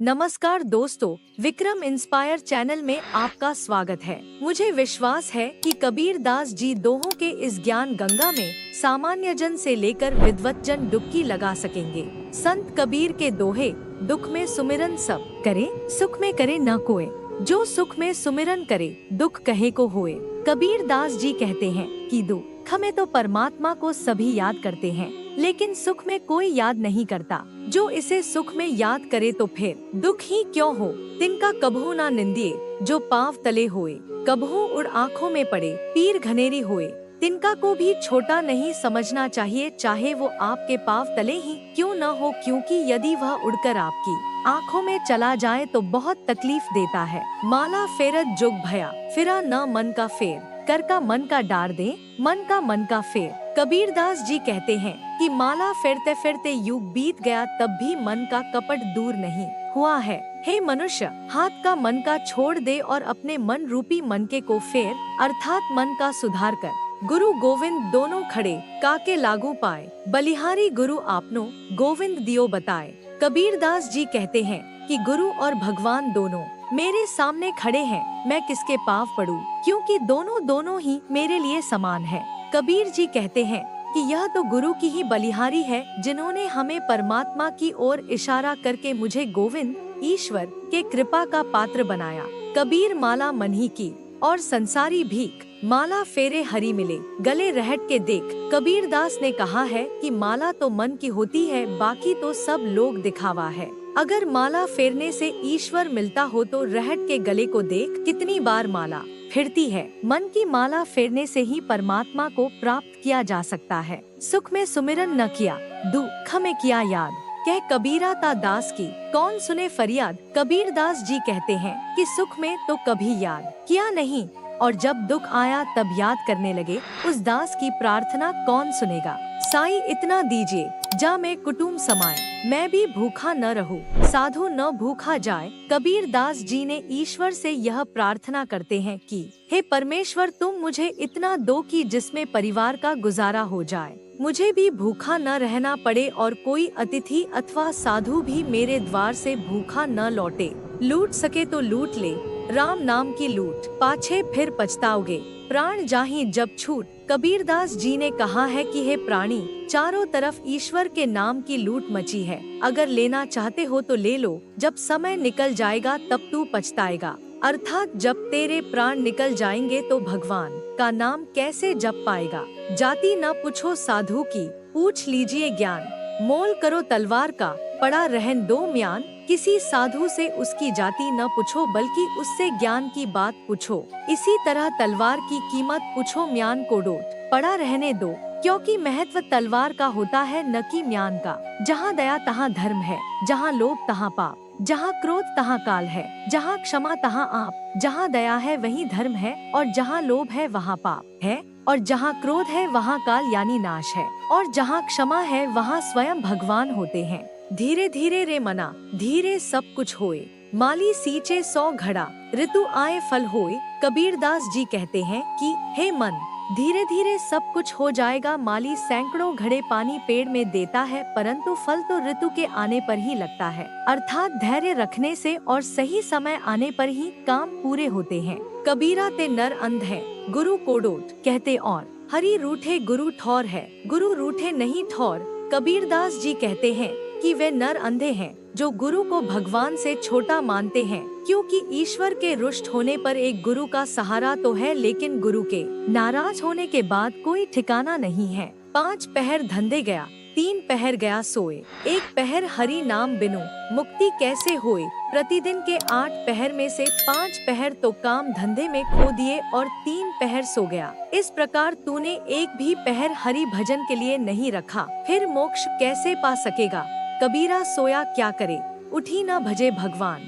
नमस्कार दोस्तों, Vikram inspire channel में आपका स्वागत है। मुझे विश्वास है कि कबीर दास जी दोहों के इस ज्ञान गंगा में सामान्य जन से लेकर विद्वत जन डुबकी लगा सकेंगे। संत कबीर के दोहे, दुख में सुमिरन सब करे, सुख में करे न कोय। जो सुख में सुमिरन करे, दुख कहे को होए। कबीर दास जी कहते हैं कि दुख में तो परमात्मा को सभी याद करते हैं, लेकिन सुख में कोई याद नहीं करता। जो इसे सुख में याद करे तो फिर दुख ही क्यों हो। तिनका कबहू ना निंदिए जो पाँव तले होए, कबहू उड़ आँखों में पड़े पीर घनेरी होए। तिनका को भी छोटा नहीं समझना चाहिए, चाहे वो आपके पाँव तले ही क्यों न हो, क्योंकि यदि वह उड़कर आपकी आँखों में चला जाए तो बहुत तकलीफ देता है। माला फेरत जुग भया, फिरा न मन का फेर, कर का मन का डार दे, मन का मन का फेर। कबीर दास जी कहते हैं कि माला फेरते फेरते युग बीत गया, तब भी मन का कपट दूर नहीं हुआ है। हे मनुष्य, हाथ का मन का छोड़ दे और अपने मन रूपी मनके को फेर, अर्थात मन का सुधार कर। गुरु गोविंद दोनों खड़े, काके लागू पाए, बलिहारी गुरु आपनो, गोविंद दियो बताए। कबीर दास जी कहते हैं कि गुरु और भगवान दोनों मेरे सामने खड़े हैं, मैं किसके पाँव पड़ूं, क्योंकि दोनों ही मेरे लिए समान है। कबीर जी कहते हैं कि यह तो गुरु की ही बलिहारी है, जिन्होंने हमें परमात्मा की ओर इशारा करके मुझे गोविंद ईश्वर के कृपा का पात्र बनाया। कबीर माला मन ही की और संसारी भीख, माला फेरे हरि मिले, गले रहट के देख। कबीर दास ने कहा है कि माला तो मन की होती है, बाकी तो सब लोग दिखावा है। अगर माला फेरने से ईश्वर मिलता हो तो रहट के गले को देख, कितनी बार माला फिरती है। मन की माला फेरने से ही परमात्मा को प्राप्त किया जा सकता है। सुख में सुमिरन न किया, दुख में किया याद, कह कबीरा ता दास की, कौन सुने फरियाद। कबीर दास जी कहते हैं कि सुख में तो कभी याद किया नहीं, और जब दुख आया तब याद करने लगे, उस दास की प्रार्थना कौन सुनेगा। साईं इतना दीजिए जा मैं कुटुम्ब समाए, मैं भी भूखा न रहूं, साधु न भूखा जाए। कबीर दास जी ने ईश्वर से यह प्रार्थना करते हैं कि हे परमेश्वर, तुम मुझे इतना दो कि जिसमें परिवार का गुजारा हो जाए, मुझे भी भूखा न रहना पड़े और कोई अतिथि अथवा साधु भी मेरे द्वार से भूखा न लौटे। लूट सके तो लूट ले, राम नाम की लूट, पाछे फिर पछताओगे, प्राण जाहि जब छूट। कबीर दास जी ने कहा है कि हे प्राणी, चारों तरफ ईश्वर के नाम की लूट मची है, अगर लेना चाहते हो तो ले लो, जब समय निकल जाएगा तब तू पछताएगा। अर्थात जब तेरे प्राण निकल जाएंगे तो भगवान का नाम कैसे जप पाएगा। जाति न पूछो साधु की, पूछ लीजिए ज्ञान, मोल करो तलवार का, पड़ा रहन दो म्यान। किसी साधु से उसकी जाति न पूछो, बल्कि उससे ज्ञान की बात पूछो। इसी तरह तलवार की कीमत पूछो, म्यान को डोट पड़ा रहने दो, क्योंकि महत्व तलवार का होता है न कि म्यान का। जहाँ दया तहाँ धर्म है, जहाँ लोभ तहाँ पाप, जहाँ क्रोध तहाँ काल है, जहाँ क्षमा तहाँ आप। जहाँ दया है वहीं धर्म है, और जहाँ लोभ है वहाँ पाप है, और जहाँ क्रोध है वहाँ काल यानी नाश है, और जहाँ क्षमा है वहाँ स्वयं भगवान होते हैं। धीरे धीरे रे मना, धीरे सब कुछ होए, माली सींचे 100 घड़ा, ऋतु आए फल होए। कबीर दास जी कहते हैं कि हे मन, धीरे धीरे सब कुछ हो जाएगा। माली सैकड़ों घड़े पानी पेड़ में देता है, परंतु फल तो ऋतु के आने पर ही लगता है। अर्थात धैर्य रखने से और सही समय आने पर ही काम पूरे होते हैं। कबीरा ते नर अंध है, गुरु को डोट कहते, और हरि रूठे गुरु ठौर है, गुरु रूठे नहीं ठौर। कबीर दास जी कहते हैं कि वे नर अंधे हैं जो गुरु को भगवान से छोटा मानते हैं, क्योंकि ईश्वर के रुष्ट होने पर एक गुरु का सहारा तो है, लेकिन गुरु के नाराज होने के बाद कोई ठिकाना नहीं है। 5 पहर धंधे गया, 3 पहर गया सोए, 1 पहर हरि नाम बिनु मुक्ति कैसे होए। प्रतिदिन के 8 पहर में से 5 पहर तो काम धंधे में खो दिए और 3 पहर सो गया। इस प्रकार तूने एक भी पहर हरि भजन के लिए नहीं रखा, फिर मोक्ष कैसे पा सकेगा। कबीरा सोया क्या करे, उठी न भजे भगवान,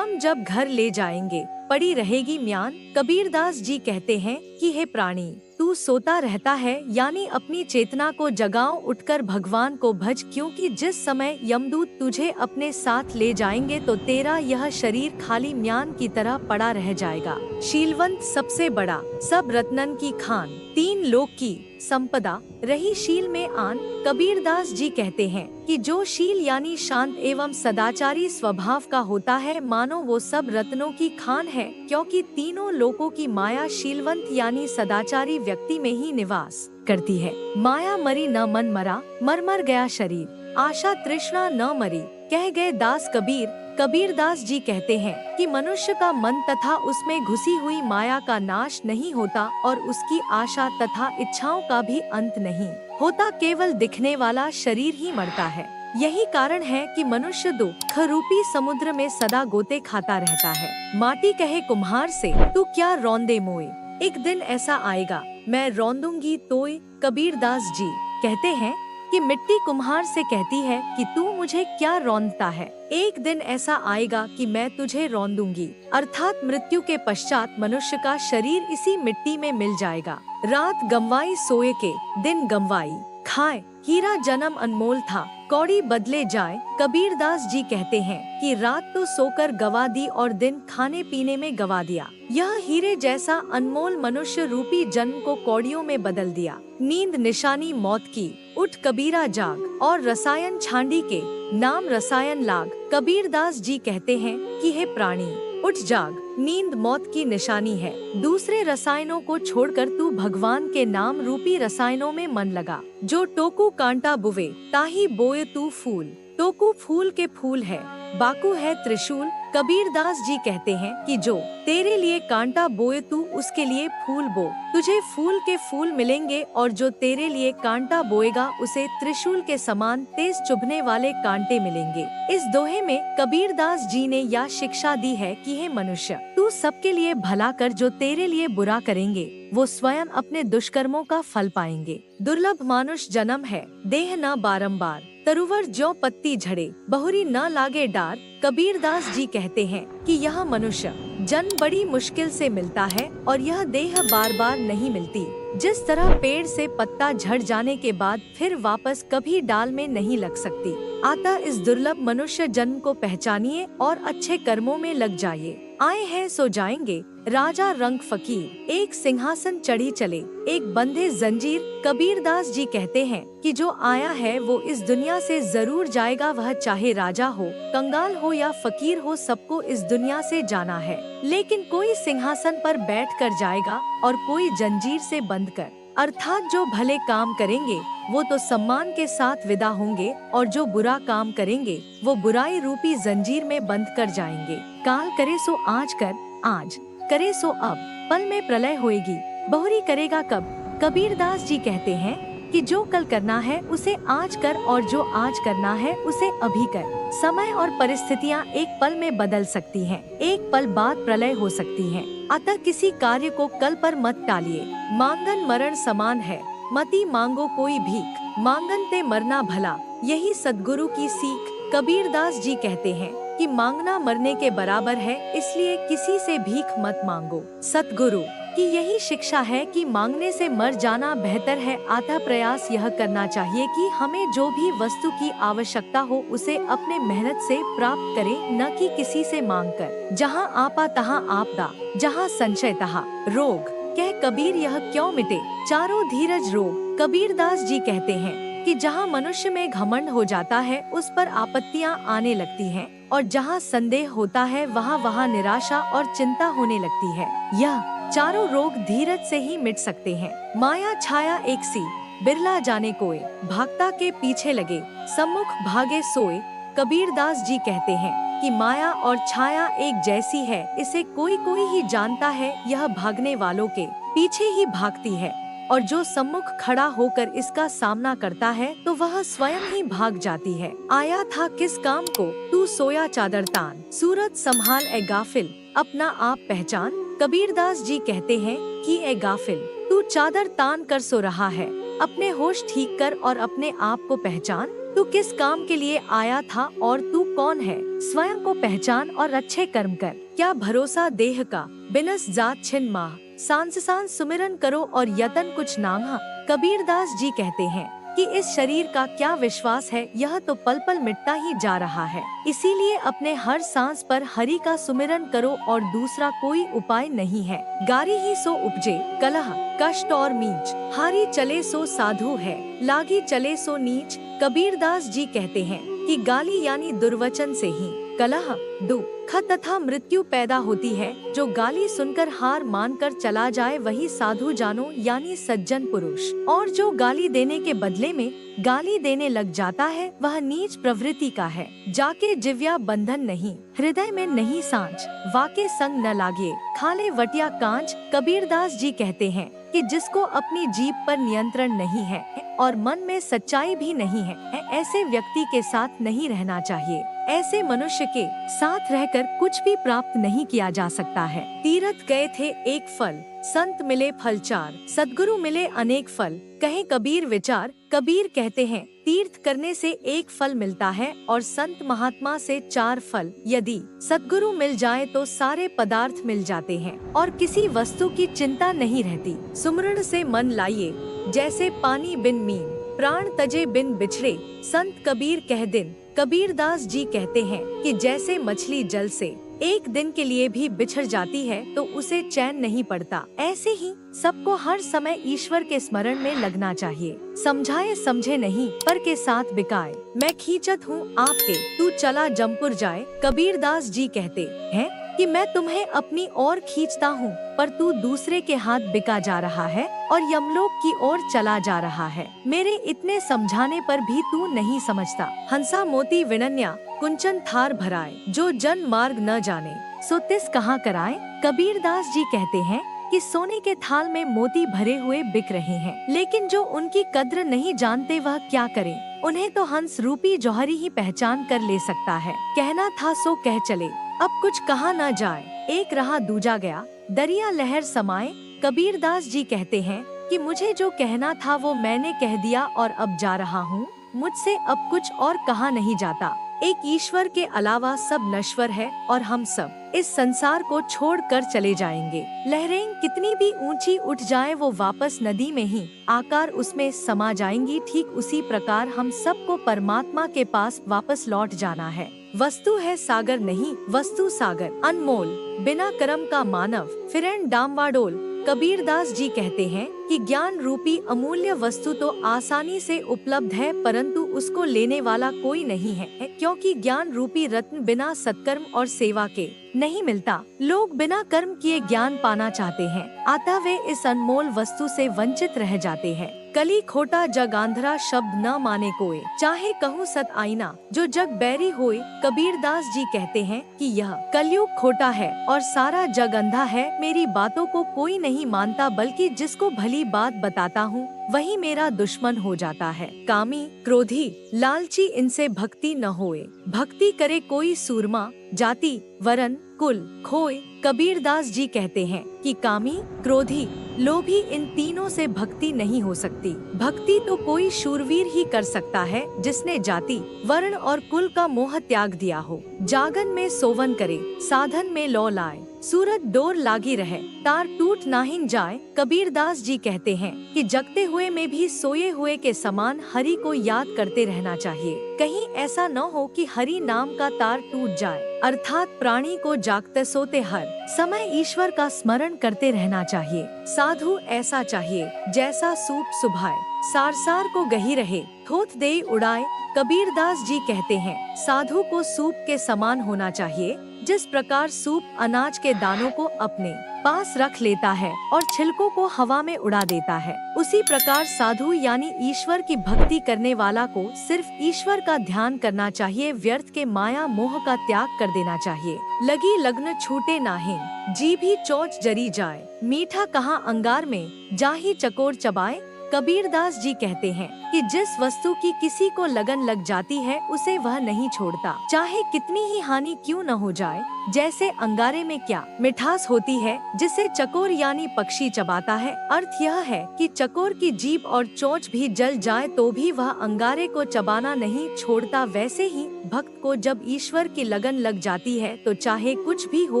जब घर ले जाएंगे पड़ी रहेगी म्यान। कबीर दास जी कहते हैं कि हे प्राणी, तू सोता रहता है, यानी अपनी चेतना को जगाओ, उठकर भगवान को भज, क्योंकि जिस समय यमदूत तुझे अपने साथ ले जाएंगे तो तेरा यह शरीर खाली म्यान की तरह पड़ा रह जाएगा। शीलवंत सबसे बड़ा, सब रत्नन की खान, 3 लोक की संपदा रही शील में आन। कबीरदास जी कहते हैं कि जो शील यानी शांत एवं सदाचारी स्वभाव का होता है, मानो वो सब रत्नों की खान है, क्योंकि तीनों लोकों की माया शीलवंत यानी सदाचारी व्यक्ति में ही निवास करती है। माया मरी न मन मरा, मर मर गया शरीर, आशा तृष्णा न मरी, कह गए दास कबीर। कबीरदास जी कहते हैं कि मनुष्य का मन तथा उसमें घुसी हुई माया का नाश नहीं होता और उसकी आशा तथा इच्छाओं का भी अंत नहीं होता, केवल दिखने वाला शरीर ही मरता है। यही कारण है कि मनुष्य दुख रूपी समुद्र में सदा गोते खाता रहता है। माटी कहे कुम्हार से, तू क्या रौंदे मोए, एक दिन ऐसा आएगा मैं रौंदूंगी तोय। कबीरदास जी कहते हैं कि मिट्टी कुम्हार से कहती है कि तू मुझे क्या रौंदता है, एक दिन ऐसा आएगा कि मैं तुझे रौंदूंगी। अर्थात मृत्यु के पश्चात मनुष्य का शरीर इसी मिट्टी में मिल जाएगा। रात गंवाई सोए के, दिन गंवाई खाए, हीरा जन्म अनमोल था, कौड़ी बदले जाए। कबीरदास जी कहते हैं कि रात तो सोकर गवा दी और दिन खाने पीने में गवा दिया। यह हीरे जैसा अनमोल मनुष्य रूपी जन्म को कौड़ियों में बदल दिया। नींद निशानी मौत की, उठ कबीरा जाग, और रसायन छांडी के, नाम रसायन लाग। कबीरदास जी कहते हैं कि हे प्राणी उठ जाग, नींद मौत की निशानी है। दूसरे रसायनों को छोड़कर तू भगवान के नाम रूपी रसायनों में मन लगा। जो टोकू कांटा बुवे, ताही बोए तू फूल। टोकू फूल के फूल है, बाकू है त्रिशूल। कबीरदास जी कहते हैं कि जो तेरे लिए कांटा बोए तू उसके लिए फूल बो, तुझे फूल के फूल मिलेंगे, और जो तेरे लिए कांटा बोएगा उसे त्रिशूल के समान तेज चुभने वाले कांटे मिलेंगे। इस दोहे में कबीरदास जी ने यह शिक्षा दी है कि हे मनुष्य, तू सबके लिए भला कर, जो तेरे लिए बुरा करेंगे वो स्वयं अपने दुष्कर्मों का फल पाएंगे। दुर्लभ मानुष जन्म है, देह न बारंबार, तरुवर ज्यों पत्ती झड़े, बहुरी न लागे डार। कबीरदास जी कहते हैं कि यह मनुष्य जन्म बड़ी मुश्किल से मिलता है और यह देह बार बार नहीं मिलती। जिस तरह पेड़ से पत्ता झड़ जाने के बाद फिर वापस कभी डाल में नहीं लग सकती, अतः इस दुर्लभ मनुष्य जन्म को पहचानिए और अच्छे कर्मों में लग जाइए। आए हैं सो जाएंगे, राजा रंग फकीर, एक सिंहासन चढ़ी चले, एक बंधे जंजीर। कबीरदास जी कहते हैं कि जो आया है वो इस दुनिया से जरूर जाएगा, वह चाहे राजा हो, कंगाल हो या फकीर हो, सबको इस दुनिया से जाना है। लेकिन कोई सिंहासन पर बैठ कर जाएगा और कोई जंजीर से बंध कर, अर्थात जो भले काम करेंगे वो तो सम्मान के साथ विदा होंगे, और जो बुरा काम करेंगे वो बुराई रूपी जंजीर में बंद कर जाएंगे। काल करे सो आज कर, आज करे सो अब, पल में प्रलय होएगी, बहुरी करेगा कब। कबीरदास जी कहते हैं कि जो कल करना है उसे आज कर, और जो आज करना है उसे अभी कर। समय और परिस्थितियाँ एक पल में बदल सकती हैं, एक पल बाद प्रलय हो सकती हैं। अतः किसी कार्य को कल पर मत टालिए। मांगन मरण समान है, मती मांगो कोई भीख, मांगन ते मरना भला, यही सद्गुरु की सीख। कबीरदास जी कहते हैं कि मांगना मरने के बराबर है, इसलिए किसी से भीख मत मांगो। सतगुरु की यही शिक्षा है कि मांगने से मर जाना बेहतर है। अतः प्रयास यह करना चाहिए कि हमें जो भी वस्तु की आवश्यकता हो उसे अपने मेहनत से प्राप्त करें, न कि किसी से मांगकर। जहाँ आपा तहाँ आपदा, जहाँ संशय तहाँ रोग, कह कबीर यह क्यों मिटे, चारों धीरज रोग। कबीरदास जी कहते हैं कि जहाँ मनुष्य में घमंड हो जाता है उस पर आपत्तियाँ आने लगती हैं, और जहाँ संदेह होता है वहाँ निराशा और चिंता होने लगती है। यह चारों रोग धीरज से ही मिट सकते हैं। माया छाया एक सी, बिरला जाने कोय, भागता के पीछे लगे, सम्मुख भागे सोए। कबीरदास जी कहते हैं कि माया और छाया एक जैसी है, इसे कोई कोई ही जानता है। यह भागने वालों के पीछे ही भागती है, और जो सम्मुख खड़ा होकर इसका सामना करता है तो वह स्वयं ही भाग जाती है। आया था किस काम को, तू सोया चादर तान, सूरत संभाल ए गाफिल, अपना आप पहचान। कबीरदास जी कहते हैं कि ए गाफिल, तू चादर तान कर सो रहा है, अपने होश ठीक कर और अपने आप को पहचान। तू किस काम के लिए आया था और तू कौन है, स्वयं को पहचान और अच्छे कर्म कर। क्या भरोसा देह का, बिनस जात छिन माह, सांस सांस सुमिरन करो और यतन कुछ नांगा। कबीरदास जी कहते हैं कि इस शरीर का क्या विश्वास है, यह तो पल पल मिटता ही जा रहा है। इसीलिए अपने हर सांस पर हरि का सुमिरन करो और दूसरा कोई उपाय नहीं है। गारी ही सो उपजे, कलह कष्ट और मीच, हारी चले सो साधु है, लागी चले सो नीच। कबीरदास जी कहते हैं कि गाली यानी दुर्वचन से ही कलह, दुख तथा मृत्यु पैदा होती है। जो गाली सुनकर हार मानकर चला जाए वही साधु जानो यानी सज्जन पुरुष, और जो गाली देने के बदले में गाली देने लग जाता है वह नीच प्रवृत्ति का है। जाके जिव्या बंधन नहीं, हृदय में नहीं सांच, वाके संग न लागे, खाले वटिया कांच। कबीरदास जी कहते हैं कि जिसको अपनी जीभ पर नियंत्रण नहीं है और मन में सच्चाई भी नहीं है, ऐसे व्यक्ति के साथ नहीं रहना चाहिए। ऐसे मनुष्य के साथ रहकर कुछ भी प्राप्त नहीं किया जा सकता है। तीर्थ गए थे एक फल, संत मिले फल चार, सद्गुरु मिले अनेक फल, कहे कबीर विचार। कबीर कहते हैं तीर्थ करने से एक फल मिलता है और संत महात्मा से 4 फल। यदि सद्गुरु मिल जाए तो सारे पदार्थ मिल जाते हैं और किसी वस्तु की चिंता नहीं रहती। सुमरण से मन लाइए जैसे पानी बिन मीन, प्राण तजे बिन बिछड़े, संत कबीर कह दिन। कबीरदास जी कहते हैं कि जैसे मछली जल से एक दिन के लिए भी बिछड़ जाती है तो उसे चैन नहीं पड़ता, ऐसे ही सबको हर समय ईश्वर के स्मरण में लगना चाहिए। समझाए समझे नहीं पर के साथ बिकाए, मैं खींचत हूँ आपके, तू चला जमपुर जाए। कबीरदास जी कहते हैं कि मैं तुम्हें अपनी ओर खींचता हूँ पर तू दूसरे के हाथ बिका जा रहा है और यमलोक की ओर चला जा रहा है। मेरे इतने समझाने पर भी तू नहीं समझता। हंसा मोती विनन्या कुंचन थार भराए, जो जन मार्ग न जाने सो तिस कहाँ कराए। कबीरदास जी कहते हैं कि सोने के थाल में मोती भरे हुए बिक रहे हैं, लेकिन जो उनकी कद्र नहीं जानते वह क्या करे। उन्हें तो हंस रूपी जौहरी ही पहचान कर ले सकता है। कहना था सो कह चले, अब कुछ कहा न जाए, एक रहा दूजा गया, दरिया लहर समाए। कबीरदास जी कहते हैं कि मुझे जो कहना था वो मैंने कह दिया और अब जा रहा हूँ, मुझसे अब कुछ और कहा नहीं जाता। एक ईश्वर के अलावा सब नश्वर है और हम सब इस संसार को छोड़ कर चले जाएंगे। लहरें कितनी भी ऊंची उठ जाएं, वो वापस नदी में ही आकार उसमें समा जाएंगी। ठीक उसी प्रकार हम सबको परमात्मा के पास वापस लौट जाना है। वस्तु है सागर नहीं, वस्तु सागर अनमोल, बिना कर्म का मानव फिरें डामवाडोल। कबीरदास जी कहते हैं कि ज्ञान रूपी अमूल्य वस्तु तो आसानी से उपलब्ध है परंतु उसको लेने वाला कोई नहीं है, क्योंकि ज्ञान रूपी रत्न बिना सत्कर्म और सेवा के नहीं मिलता। लोग बिना कर्म किए ज्ञान पाना चाहते हैं, अतः वे इस अनमोल वस्तु से वंचित रह जाते हैं। कली खोटा जग आंधरा, शब्द न माने कोई, चाहे कहूँ सत आईना, जो जग बैरी होए। कबीरदास जी कहते हैं कि यह कलयुग खोटा है और सारा जग अंधा है। मेरी बातों को कोई नहीं मानता, बल्कि जिसको भली बात बताता हूँ वही मेरा दुश्मन हो जाता है। कामी क्रोधी लालची इनसे भक्ति न होए, भक्ति करे कोई सूरमा, जाति वरन कुल खोए। कबीरदास जी कहते हैं कि कामी क्रोधी लोभी इन तीनों से भक्ति नहीं हो सकती। भक्ति तो कोई शूरवीर ही कर सकता है जिसने जाति वर्ण और कुल का मोह त्याग दिया हो। जागन में सोवन करे, साधन में लौ लाए, सूरत डोर लागी रहे, तार टूट नाहिन जाए। कबीरदास जी कहते हैं कि जगते हुए में भी सोए हुए के समान हरि को याद करते रहना चाहिए। कहीं ऐसा न हो कि हरि नाम का तार टूट जाए, अर्थात प्राणी को जागते सोते हर समय ईश्वर का स्मरण करते रहना चाहिए। साधु ऐसा चाहिए जैसा सूप सुभाए, सार सार को गही रहे, थोथ दे उड़ाए। कबीरदास जी कहते हैं साधु को सूप के समान होना चाहिए। जिस प्रकार सूप अनाज के दानों को अपने पास रख लेता है और छिलकों को हवा में उड़ा देता है, उसी प्रकार साधु यानी ईश्वर की भक्ति करने वाला को सिर्फ ईश्वर का ध्यान करना चाहिए। व्यर्थ के माया मोह का त्याग कर देना चाहिए। लगी लग्न छूटे नाहिन, जी भी चोच जरी जाए, मीठा कहाँ अंगार में, जाही चकोर चबाए। कबीरदास जी कहते हैं कि जिस वस्तु की किसी को लगन लग जाती है उसे वह नहीं छोड़ता, चाहे कितनी ही हानि क्यों न हो जाए। जैसे अंगारे में क्या मिठास होती है जिसे चकोर यानी पक्षी चबाता है। अर्थ यह है कि चकोर की जीभ और चोंच भी जल जाए तो भी वह अंगारे को चबाना नहीं छोड़ता। वैसे ही भक्त को जब ईश्वर की लगन लग जाती है तो चाहे कुछ भी हो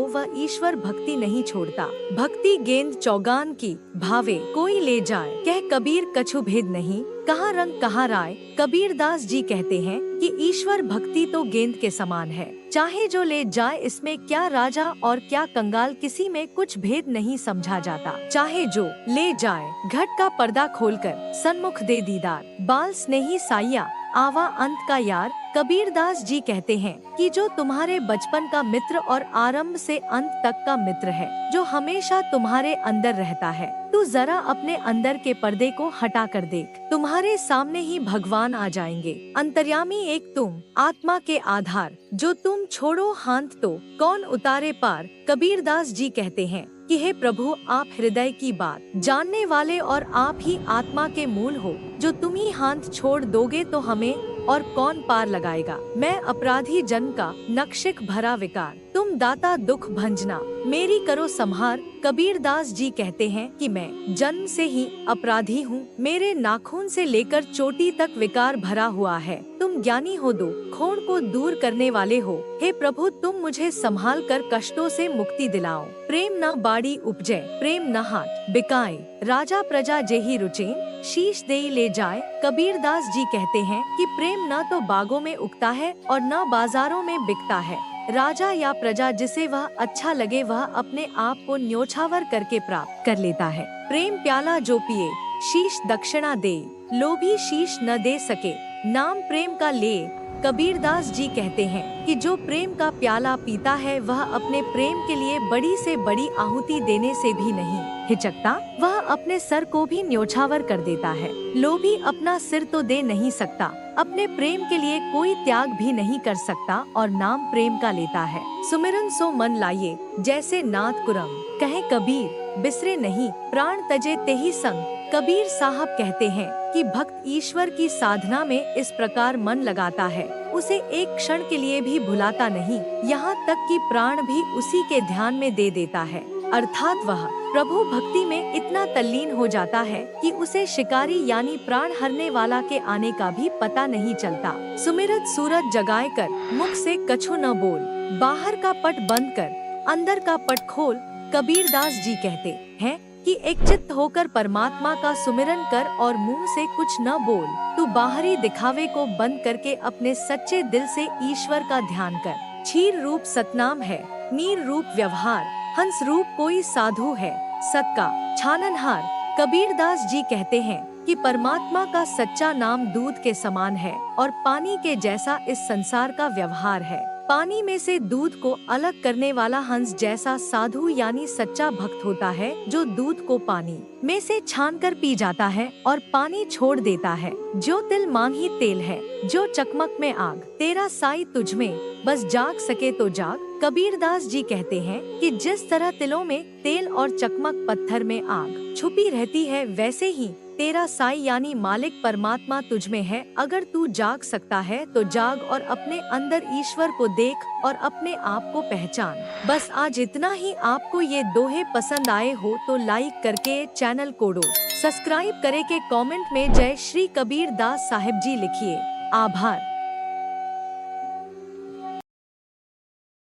वह ईश्वर भक्ति नहीं छोड़ता। भक्ति गेंद चौगान की, भावे कोई ले जाए, कह कबीर कछु भेद नहीं, कहाँ रंग कहाँ राय। कबीरदास जी कहते हैं कि ईश्वर भक्ति तो गेंद के समान है, चाहे जो ले जाए, इसमें क्या राजा और क्या कंगाल, किसी में कुछ भेद नहीं समझा जाता। चाहे जो ले जाए, घट का पर्दा खोलकर सन्मुख दे दीदार, बाल स्नेही साइया आवा अंत का यार। कबीरदास जी कहते हैं कि जो तुम्हारे बचपन का मित्र और आरंभ से अंत तक का मित्र है, जो हमेशा तुम्हारे अंदर रहता है, तू जरा अपने अंदर के पर्दे को हटा कर देख, तुम्हारे सामने ही भगवान आ जाएंगे। अंतर्यामी एक तुम, आत्मा के आधार, जो तुम छोड़ो हाथ तो कौन उतारे पार। कबीरदास जी कहते हैं कि हे प्रभु, आप हृदय की बात जानने वाले और आप ही आत्मा के मूल हो, जो तुम ही हाथ छोड़ दोगे तो हमें और कौन पार लगाएगा। मैं अपराधी जन का नक्शिक भरा विकार, तुम दाता दुख भंजना, मेरी करो संहार। कबीरदास जी कहते हैं कि मैं जन्म से ही अपराधी हूँ, मेरे नाखून से लेकर चोटी तक विकार भरा हुआ है। तुम ज्ञानी हो, दो खोड़ को दूर करने वाले हो। हे प्रभु, तुम मुझे संभाल कर कष्टों से मुक्ति दिलाओ। प्रेम न बाड़ी उपजय, प्रेम न हाट बिकाए, राजा प्रजा जेहि रुचेन, शीश देई ले जाए। कबीरदास जी कहते हैं कि प्रेम न तो बागों में उगता है और न बाजारों में बिकता है। राजा या प्रजा जिसे वह अच्छा लगे वह अपने आप को न्योछावर करके प्राप्त कर लेता है। प्रेम प्याला जो पिए, शीश दक्षिणा दे, लोभी शीश न दे सके, नाम प्रेम का ले। कबीरदास जी कहते हैं कि जो प्रेम का प्याला पीता है वह अपने प्रेम के लिए बड़ी से बड़ी आहुति देने से भी नहीं हिचकता, वह अपने सर को भी न्योछावर कर देता है। लोभी अपना सिर तो दे नहीं सकता, अपने प्रेम के लिए कोई त्याग भी नहीं कर सकता और नाम प्रेम का लेता है। सुमिरन सो मन लाइए, जैसे नाथ कुरम, कहे कबीर बिसरे नहीं, प्राण तजे तेहि संग। कबीर साहब कहते हैं कि भक्त ईश्वर की साधना में इस प्रकार मन लगाता है, उसे एक क्षण के लिए भी भुलाता नहीं, यहाँ तक कि प्राण भी उसी के ध्यान में दे देता है। अर्थात वह प्रभु भक्ति में इतना तल्लीन हो जाता है कि उसे शिकारी यानी प्राण हरने वाला के आने का भी पता नहीं चलता। सुमिरत सूरत जगाए कर, मुख से कछु न बोल, बाहर का पट बंद कर, अंदर का पट खोल। कबीरदास जी कहते हैं कि एक चित्त होकर परमात्मा का सुमिरन कर और मुंह से कुछ न बोल। तू बाहरी दिखावे को बंद करके अपने सच्चे दिल से ईश्वर का ध्यान कर। क्षीर रूप सतनाम है, नीर रूप व्यवहार, हंस रूप कोई साधु है, सत का छाननहार। कबीरदास जी कहते हैं कि परमात्मा का सच्चा नाम दूध के समान है और पानी के जैसा इस संसार का व्यवहार है। पानी में से दूध को अलग करने वाला हंस जैसा साधु यानी सच्चा भक्त होता है, जो दूध को पानी में से छानकर पी जाता है और पानी छोड़ देता है। जो तिल मांग ही तेल है, जो चकमक में आग, तेरा साई तुझ में, बस जाग सके तो जाग। कबीरदास जी कहते हैं कि जिस तरह तिलों में तेल और चकमक पत्थर में आग छुपी रहती है, वैसे ही तेरा साई यानी मालिक परमात्मा तुझ में है। अगर तू जाग सकता है तो जाग और अपने अंदर ईश्वर को देख और अपने आप को पहचान। बस आज इतना ही। आपको ये दोहे पसंद आए हो तो लाइक करके चैनल को सब्सक्राइब करे के कमेंट में जय श्री कबीर दास साहिब जी लिखिए। आभार।